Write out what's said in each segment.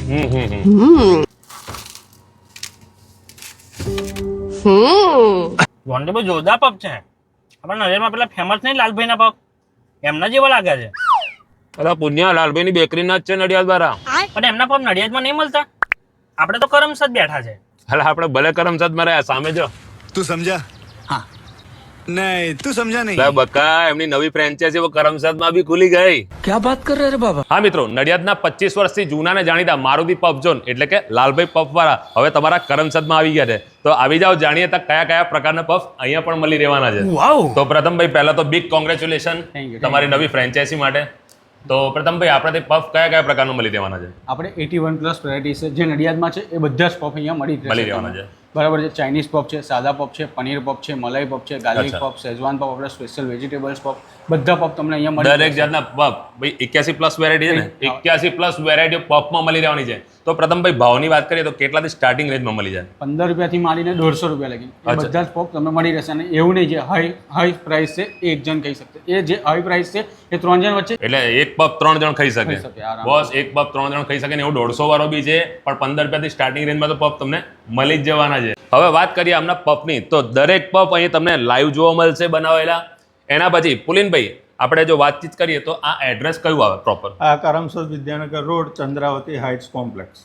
જોનજી બહુ જોરદાર પફ છે. આપણા નડિયાદમાં પેલા ફેમસ નહીં લાલભાઈ ના પફ, એમના જેવા લાગે છે. અરે પુણ્યા લાલભાઈ ની બેકરી ના જ છે નડિયાદ વાળા. પણ એમના પફ નડિયાદમાં નહીં મળતા. આપણે તો કરમસદ બેઠા છે. અરે આપણે ભલે કરમસદ માં રહ્યા, સામે જો. તું સમજા? હા. નહીં, તું સમજા નહીં. બકા એમની નવી ફ્રેન્ચાઇઝી કરમસદ માં બી ખુલી ગઈ. क्या बात कर रहे रे बाबा? હા મિત્રો, નડિયાદના 25 વર્ષથી જૂના ને જાણીતા મારુતિ પફ ઝોન એટલે કે લાલભાઈ પફ વાળા હવે તમારા કરમસદમાં આવી ગયા છે. તો આવી જાઓ, જાણીએ તો કયા કયા પ્રકારના પફ અહીંયા પણ મળી રહેવાના છે. તો પ્રથમભાઈ પહેલા તો બિગ કોંગ્રેચ્યુલેશન તમારી નવી ફ્રેન્ચાઇઝી માટે. તો પ્રથમભાઈ આપણે પફ કયા કયા પ્રકારનું મળી રહેવાના છે? આપણે 81+ વેરાયટી છે જે નડિયાદમાં છે એ બધા જ પફ અહીંયા મળી રહેવાના છે. બરાબર છે. ચાઇનીઝ પફ છે, સાદા પફ છે, પનીર પફ છે, મલાઈ પફ છે, ગાર્લિક પફ, શેઝવાન પફ, આપણે સ્પેશિયલ વેજીટેબલ્સ પફ, બધા પફ તમને અહીંયા મળી દરેક જાતના પફ ભાઈ 81+ વેરાયટી છે ને, 81+ વેરાયટી પફમાં મળી રહેવાની છે. તો પ્રથમભાઈ ભાવની વાત કરીએ તો કેટલાથી સ્ટાર્ટિંગ રેન્જમાં મળી જાય? 15 રૂપિયાથી માંડીને 150 રૂપિયા લગી બધા જ પફ તમને મળી રહેશે. અને એવું નહીં જે હાઈ પ્રાઇસ છે એ એક જણ કહી શકશે, એ જે હાઈ પ્રાઇસ છે એ 3 જણ વચ્ચે, એટલે એક પફ 3 જણ ખાઈ શકે. આરામ. બસ એક પફ 3 જણ ખાઈ શકે ને એવું 150 વાળો બી છે, પણ 15 રૂપિયાથી સ્ટાર્ટિંગ રેન્જમાં તો પફ તમને મળી જ જવાના છે. હવે વાત કરીએ આમના પફની, તો દરેક પફ અહીં તમને લાઈવ જોવા મળશે બનાવેલા. એના પછી પુલિનભાઈ આપણે જો વાતચીત કરીએ તો આ એડ્રેસ કયું આવે પ્રોપર? આ Karamsad Vidyanagar road, Chandravati heights complex.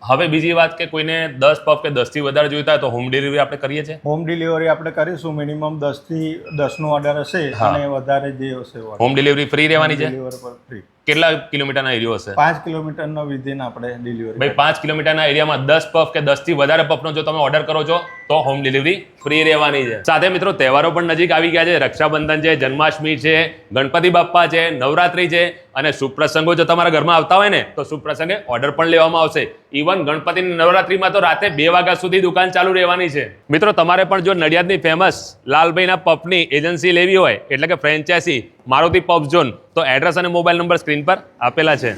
હવે બીજી વાત કે કોઈને 10 પફ કે 10 થી વધારે જોઈતા હોય તો હોમ ડિલિવરી આપણે કરીએ છીએ. હોમ ડિલિવરી આપણે કરીશું. મિનિમમ 10 નો ઓર્ડર હશે અને વધારે જે હશે હોમ ડિલિવરી ફ્રી રહેવાની છે. ડિલિવરી પર ફ્રી. કેટલા કિલોમીટરના એરિયો હશે? 5 કિલોમીટરનો વિધિન આપણે ડિલિવરી. ભાઈ 5 કિલોમીટરના એરિયામાં 10 પફ કે 10 થી વધારે પફનો જો તમે ઓર્ડર કરો છો તો હોમ ડિલિવરી ફ્રી રહેવાની છે. સાથે મિત્રો તહેવારો પણ નજીક આવી ગયા છે. રક્ષાબંધન છે, જન્માષ્ટમી છે, ગણપતિ બાપ્પા છે, નવરાત્રી છે અને શુભ પ્રસંગો જો તમારા ઘરમાં આવતા હોય ને તો શુભ પ્રસંગે ઓર્ડર પણ લેવામાં આવશે. ઇવન ગણપતિની નવરાત્રીમાં તો રાતે 2 વાગ્યા સુધી દુકાન ચાલુ રહેવાની છે. મિત્રો તમારે પણ જો નડિયાદની ફેમસ લાલભાઈના પફની એજન્સી લેવી હોય એટલે કે ફ્રેન્ચાઇઝી મારુતિ પફ ઝોન, તો એડ્રેસ અને મોબાઈલ નંબર સ્ક્રીન પર આપેલા છે.